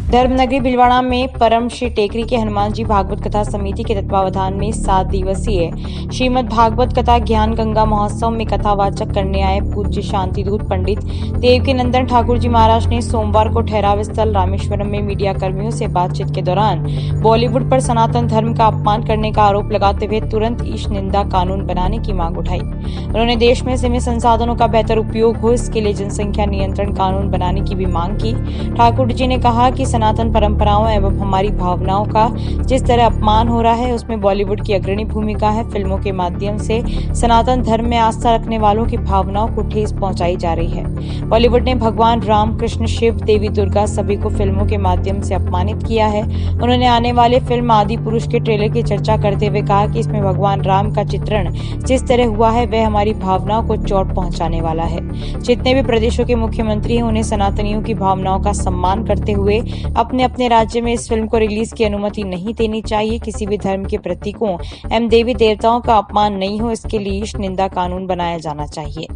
धर्मनगरी भिलवाड़ा में परम श्री टेकरी के हनुमान जी भागवत कथा समिति के तत्वावधान में 7 दिवसीय श्रीमद् भागवत कथा ज्ञान गंगा महोत्सव में कथावाचक करने आए पूज्य शांतिदूत पंडित देवकीनंदन ठाकुर जी महाराज ने सोमवार को ठहराव स्थल रामेश्वरम में मीडिया कर्मियों से बातचीत के दौरान बॉलीवुड पर सनातन धर्म का अपमान करने का आरोप लगाते हुए तुरंत ईश निंदा कानून बनाने की मांग उठाई। उन्होंने देश में सीमित संसाधनों का बेहतर उपयोग हो, इसके लिए जनसंख्या नियंत्रण कानून बनाने की भी मांग की। ठाकुर जी ने कहा कि सनातन परंपराओं एवं हमारी भावनाओं का जिस तरह अपमान हो रहा है, उसमें बॉलीवुड की अग्रणी भूमिका है। फिल्मों के माध्यम से सनातन धर्म में आस्था रखने वालों की भावनाओं को ठेस पहुंचाई जा रही है। बॉलीवुड ने भगवान राम, कृष्ण, शिव, देवी दुर्गा सभी को फिल्मों के माध्यम से अपमानित किया है। उन्होंने आने वाले फिल्म आदि पुरुष के ट्रेलर की चर्चा करते हुए कहा कि इसमें भगवान राम का चित्रण जिस तरह हुआ है वह हमारी भावनाओं को चोट पहुंचाने वाला है। जितने भी प्रदेशों के मुख्यमंत्री हैं, उन्हें सनातनियों की भावनाओं का सम्मान करते हुए अपने अपने राज्य में इस फिल्म को रिलीज की अनुमति नहीं देनी चाहिए। किसी भी धर्म के प्रतीकों एवं देवी देवताओं का अपमान नहीं हो, इसके लिए ईश निंदा कानून बनाया जाना चाहिए।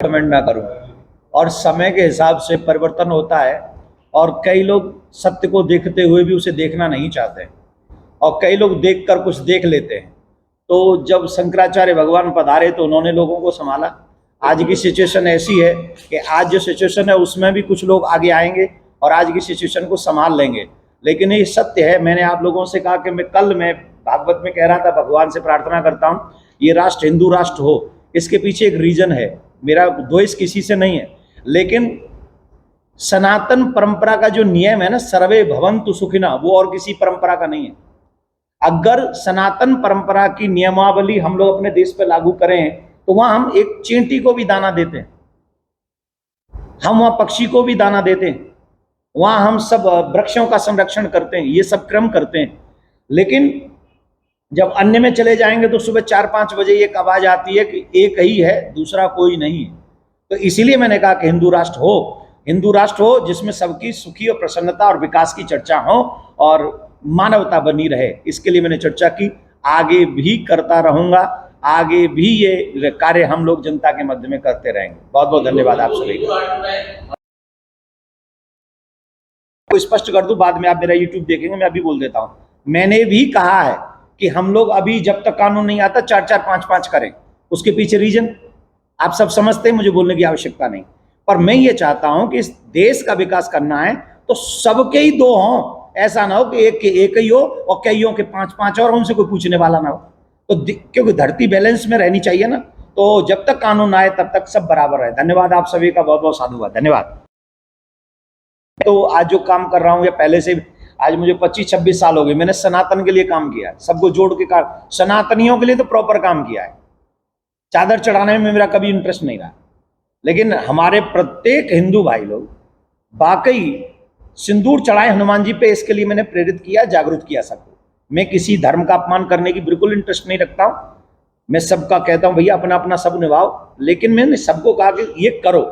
कमेंट ना करूं, और समय के हिसाब से परिवर्तन होता है और कई लोग सत्य को देखते हुए भी उसे देखना नहीं चाहते और कई लोग देखकर कुछ देख लेते हैं। तो जब शंकराचार्य भगवान पधारे तो उन्होंने लोगों को संभाला। आज की सिचुएशन ऐसी है कि आज जो सिचुएशन है उसमें भी कुछ लोग आगे आएंगे और आज की सिचुएशन को संभाल लेंगे। लेकिन ये सत्य है, मैंने आप लोगों से कहा कि मैं भागवत में कह रहा था, भगवान से प्रार्थना करता हूँ ये राष्ट्र हिंदू राष्ट्र हो। इसके पीछे एक रीजन है, मेरा द्वेष किसी से नहीं है, लेकिन सनातन परंपरा का जो नियम है ना, सर्वे भवन्तु सुखिनः, वो और किसी परंपरा का नहीं है। अगर सनातन परंपरा की नियमावली हम लोग अपने देश पे लागू करें तो वहां हम एक चींटी को भी दाना देते हैं, हम वहां पक्षी को भी दाना देते हैं, वहां हम सब वृक्षों का संरक्षण करते हैं, ये सब क्रम करते हैं। लेकिन जब अन्य में चले जाएंगे तो सुबह 4-5 बजे एक आवाज आती है कि एक ही है, दूसरा कोई नहीं है। तो इसीलिए मैंने कहा कि हिंदू राष्ट्र हो जिसमें सबकी सुखी और प्रसन्नता और विकास की चर्चा हो और मानवता बनी रहे। इसके लिए मैंने चर्चा की, आगे भी करता रहूंगा, आगे भी ये कार्य हम लोग जनता के मध्य में करते रहेंगे। बहुत बहुत धन्यवाद आप सभी को। स्पष्ट कर दूं, बाद में आप मेरा यूट्यूब देखेंगे, मैं अभी बोल देता हूं, मैंने भी कहा है कि हम लोग अभी जब तक कानून नहीं आता 4-4, 5-5 करें। उसके पीछे रीजन आप सब समझते हैं, मुझे बोलने की आवश्यकता नहीं। पर मैं ये चाहता हूं कि इस देश का विकास करना है तो सबके ही 2 हों, ऐसा ना हो कि एक के एक ही हो और कईयों के 5-5 और उनसे कोई पूछने वाला ना हो। तो क्योंकि धरती बैलेंस में रहनी चाहिए ना, तो जब तक कानून आए तब तक सब बराबर है। धन्यवाद आप सभी का, बहुत बहुत साधुवाद, धन्यवाद। तो आज जो काम कर रहा हूं या पहले से, आज मुझे 25-26 साल हो गए, मैंने सनातन के लिए काम किया है, सबको जोड़ के सनातनियों के लिए तो प्रॉपर काम किया है। चादर चढ़ाने में मेरा कभी इंटरेस्ट नहीं रहा, लेकिन हमारे प्रत्येक हिंदू भाई लोग वाकई सिंदूर चढ़ाए हनुमान जी पे, इसके लिए मैंने प्रेरित किया, जागरूक किया सबको। मैं किसी धर्म का अपमान करने की बिल्कुल इंटरेस्ट नहीं रखता हूं। मैं सबका कहता हूं भैया अपना अपना सब निभाओ, लेकिन मैंने सबको कहा कि ये करो।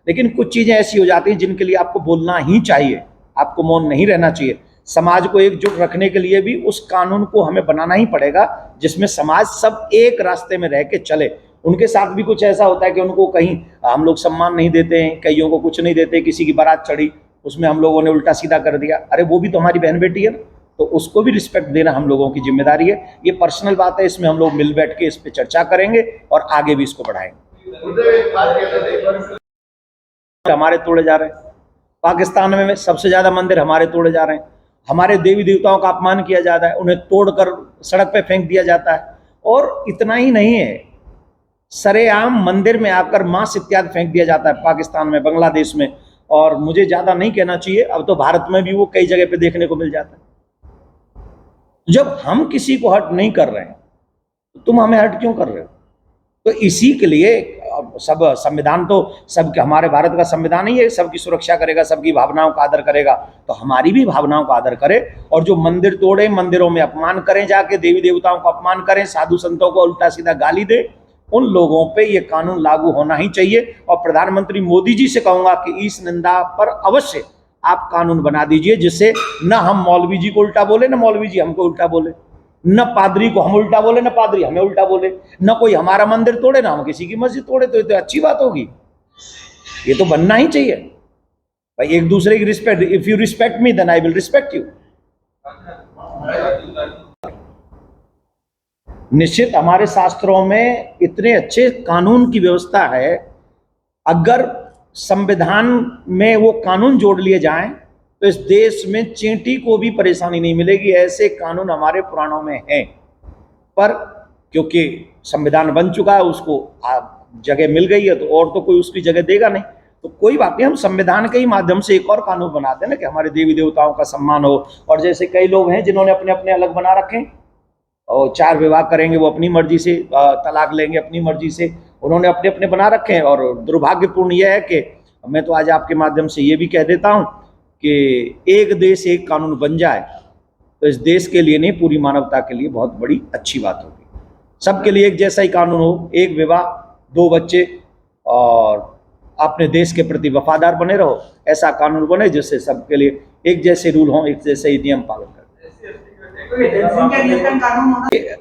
लेकिन कुछ चीजें ऐसी हो जाती हैं जिनके लिए आपको बोलना ही चाहिए, आपको मौन नहीं रहना चाहिए। समाज को एकजुट रखने के लिए भी उस कानून को हमें बनाना ही पड़ेगा जिसमें समाज सब एक रास्ते में रह के चले। उनके साथ भी कुछ ऐसा होता है कि उनको कहीं हम लोग सम्मान नहीं देते हैं, कईयों को कुछ नहीं देते। किसी की बारात चढ़ी, उसमें हम लोगों ने उल्टा सीधा कर दिया, अरे वो भी तो हमारी बहन बेटी है ना, तो उसको भी रिस्पेक्ट देना हम लोगों की जिम्मेदारी है। ये पर्सनल बात है, इसमें हम लोग मिल बैठ के इस पे चर्चा करेंगे और आगे भी इसको बढ़ाएंगे। हमारे तोड़े जा रहे हैं, पाकिस्तान में सबसे ज्यादा मंदिर हमारे तोड़े जा रहे हैं, हमारे देवी देवताओं का अपमान किया जाता है, उन्हें तोड़कर सड़क पे फेंक दिया जाता है। और इतना ही नहीं है, सरेआम मंदिर में आकर मांस इत्यादि फेंक दिया जाता है पाकिस्तान में, बांग्लादेश में, और मुझे ज्यादा नहीं कहना चाहिए, अब तो भारत में भी वो कई जगह पे देखने को मिल जाता है। जब हम किसी को हर्ट नहीं कर रहे हैं तो तुम हमें हर्ट क्यों कर रहे हो? तो इसी के लिए सब संविधान तो सबके, हमारे भारत का संविधान ही है, सबकी सुरक्षा करेगा, सबकी भावनाओं का आदर करेगा, तो हमारी भी भावनाओं का आदर करे। और जो मंदिर तोड़े, मंदिरों में अपमान करें, जाके देवी देवताओं का अपमान करें, साधु संतों को उल्टा सीधा गाली दे, उन लोगों पे ये कानून लागू होना ही चाहिए। और प्रधानमंत्री मोदी जी से कहूंगा कि इस निंदा पर अवश्य आप कानून बना दीजिए, जिससे न हम मौलवी जी को उल्टा बोले, न मौलवी जी हमको उल्टा बोले, न पादरी को हम उल्टा बोले, न पादरी हमें उल्टा बोले, न कोई हमारा मंदिर तोड़े, ना हम किसी की मस्जिद तोड़े। तो ये तो अच्छी बात होगी, ये तो बनना ही चाहिए। भाई एक दूसरे की respect, if you respect me then I will respect you. निश्चित हमारे शास्त्रों में इतने अच्छे कानून की व्यवस्था है, अगर संविधान में वो कानून जोड़ लिए जाएं तो इस देश में चींटी को भी परेशानी नहीं मिलेगी। ऐसे कानून हमारे पुराणों में हैं, पर क्योंकि संविधान बन चुका है, उसको जगह मिल गई है, तो और तो कोई उसकी जगह देगा नहीं। तो कोई बात नहीं, हम संविधान के ही माध्यम से एक और कानून बनाते हैं ना कि हमारे देवी देवताओं का सम्मान हो। और जैसे कई लोग हैं जिन्होंने अपने अपने अलग बना रखे हैं, और 4 विवाह करेंगे वो अपनी मर्जी से, तलाक लेंगे अपनी मर्जी से, उन्होंने अपने अपने बना रखे हैं। और दुर्भाग्यपूर्ण यह है कि मैं तो आज आपके माध्यम से ये भी कह देता हूं कि एक देश एक कानून बन जाए तो इस देश के लिए नहीं, पूरी मानवता के लिए बहुत बड़ी अच्छी बात होगी। सबके लिए एक जैसा ही कानून हो, एक विवाह, 2 बच्चे, और अपने देश के प्रति वफादार बने रहो, ऐसा कानून बने जिससे सबके लिए एक जैसे रूल हों, एक जैसे ही नियम पालन करें।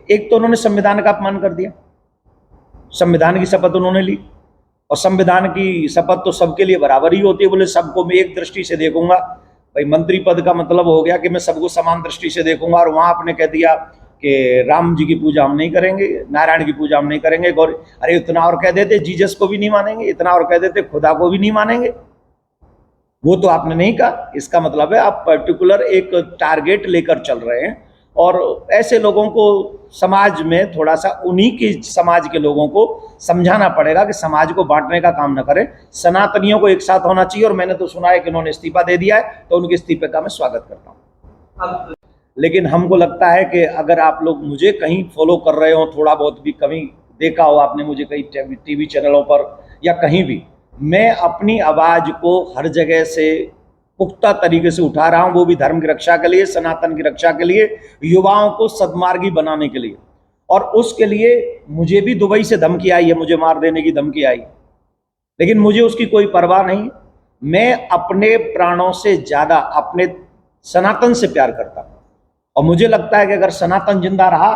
एक तो उन्होंने संविधान का अपमान कर दिया, संविधान की शपथ उन्होंने ली, और संविधान की शपथ तो सबके लिए बराबर ही होती है। बोले सबको मैं एक दृष्टि से देखूंगा, भाई मंत्री पद का मतलब हो गया कि मैं सबको समान दृष्टि से देखूंगा। और वहां आपने कह दिया कि राम जी की पूजा हम नहीं करेंगे, नारायण की पूजा हम नहीं करेंगे, और अरे इतना और कह देते जीसस को भी नहीं मानेंगे, इतना और कह देते खुदा को भी नहीं मानेंगे। वो तो आपने नहीं कहा। इसका मतलब है आप पर्टिकुलर एक टारगेट लेकर चल रहे हैं, और ऐसे लोगों को समाज में थोड़ा सा, उन्हीं की समाज के लोगों को समझाना पड़ेगा कि समाज को बांटने का काम न करें, सनातनियों को एक साथ होना चाहिए। और मैंने तो सुना है कि उन्होंने इस्तीफा दे दिया है, तो उनके इस्तीफे का मैं स्वागत करता हूँ। लेकिन हमको लगता है कि अगर आप लोग मुझे कहीं फॉलो कर रहे हो, थोड़ा बहुत भी कभी देखा हो आपने मुझे कहीं टीवी चैनलों पर या कहीं भी, मैं अपनी आवाज को हर जगह से पुख्ता तरीके से उठा रहा हूं, वो भी धर्म की रक्षा के लिए, सनातन की रक्षा के लिए, युवाओं को सद्मार्गी बनाने के लिए। और उसके लिए मुझे भी दुबई से धमकी आई है, मुझे मार देने की धमकी आई, लेकिन मुझे उसकी कोई परवाह नहीं। मैं अपने प्राणों से ज्यादा अपने सनातन से प्यार करता हूं, और मुझे लगता है कि अगर सनातन जिंदा रहा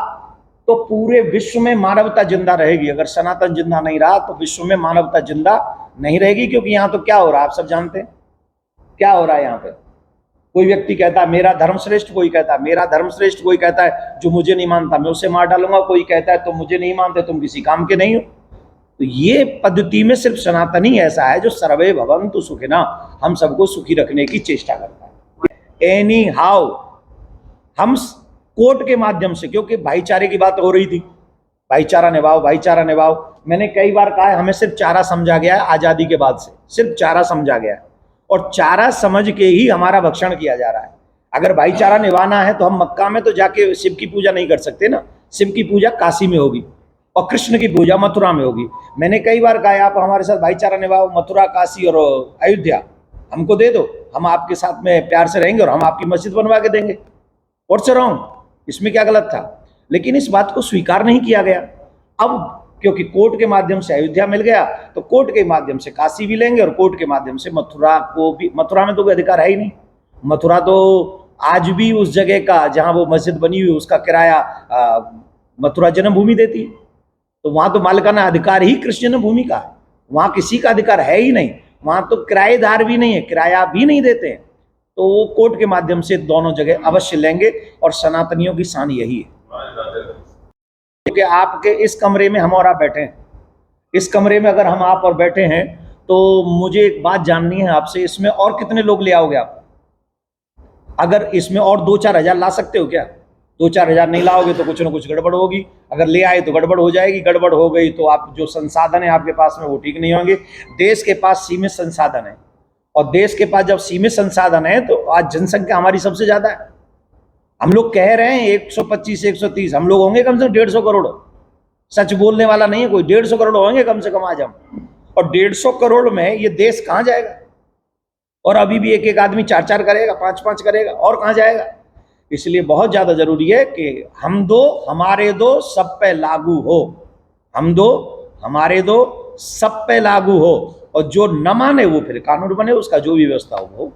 तो पूरे विश्व में मानवता जिंदा रहेगी। अगर सनातन जिंदा नहीं रहा तो विश्व में मानवता जिंदा नहीं रहेगी। क्योंकि यहां तो क्या हो रहा है आप सब जानते हैं, क्या हो रहा है यहाँ पे। कोई व्यक्ति कहता है मेरा धर्म श्रेष्ठ, कोई कहता है मेरा धर्म श्रेष्ठ, कोई कहता है जो मुझे नहीं मानता मैं उसे मार डालूंगा, कोई कहता है तुम मुझे नहीं मानते तुम किसी काम के नहीं हो। तो ये पद्धति में सिर्फ सनातन ही ऐसा है जो सर्वे भवन्तु सुखिनः, हम सबको सुखी रखने की चेष्टा करता है। एनी हाउ हम कोर्ट के माध्यम से, क्योंकि भाईचारे की बात हो रही थी, भाईचारा निभाओ, भाईचारा निभाओ। मैंने कई बार कहा है हमें सिर्फ चारा समझा गया है, आजादी के बाद से सिर्फ चारा समझा गया है, और चारा समझ के ही हमारा भक्षण किया जा रहा है। अगर भाईचारा निभाना है तो हम मक्का में तो जाके शिव की पूजा नहीं कर सकते ना, शिव की पूजा काशी में होगी और कृष्ण की पूजा मथुरा में होगी। मैंने कई बार कहा आप हमारे साथ भाईचारा निभाओ, मथुरा, काशी और अयोध्या हमको दे दो, हम आपके साथ में प्यार से रहेंगे और हम आपकी मस्जिद बनवा के देंगे। व्हाट्स रॉन्ग, इसमें क्या गलत था? लेकिन इस बात को स्वीकार नहीं किया गया। अब क्योंकि कोर्ट के माध्यम से अयोध्या मिल गया तो कोर्ट के माध्यम से काशी भी लेंगे और कोर्ट के माध्यम से मथुरा को भी। मथुरा में तो कोई अधिकार है ही नहीं, मथुरा तो आज भी उस जगह का जहां वो मस्जिद बनी हुई उसका किराया मथुरा जन्मभूमि देती है, तो वहां तो मालिकाना अधिकार ही कृष्ण जन्मभूमि का है, वहां किसी का अधिकार है ही नहीं, वहां तो किराएदार भी नहीं है, किराया भी नहीं देते हैं। तो वो कोर्ट के माध्यम से दोनों जगह अवश्य लेंगे, और सनातनियों की शान यही है। क्योंकि आपके इस कमरे में हम और आप बैठे हैं, इस कमरे में अगर हम आप और बैठे हैं तो मुझे एक बात जाननी है आपसे, इसमें और कितने लोग ले आओगे आप? अगर इसमें और 2-4 हज़ार ला सकते हो क्या? 2-4 हज़ार नहीं लाओगे तो कुछ ना कुछ गड़बड़ होगी, अगर ले आए तो गड़बड़ हो जाएगी, गड़बड़ हो गई तो आप जो संसाधन है आपके पास में वो ठीक नहीं होंगे। देश के पास सीमित संसाधन है, और देश के पास जब सीमित संसाधन है तो आज जनसंख्या हमारी सबसे ज्यादा है। हम लोग कह रहे हैं 125 130, हम लोग होंगे कम से कम 150 करोड़। सच बोलने वाला नहीं है कोई, 150 करोड़ होंगे कम से कम आज हम। और 150 करोड़ में ये देश कहाँ जाएगा? और अभी भी एक एक आदमी 4-4 करेगा, 5-5 करेगा, और कहाँ जाएगा? इसलिए बहुत ज्यादा जरूरी है कि हम दो हमारे दो सब पे लागू हो, हम दो हमारे दो सब पे लागू हो, और जो न माने वो फिर कानून बने, उसका जो भी व्यवस्था हो।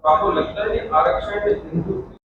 आपको लगता है कि आरक्षण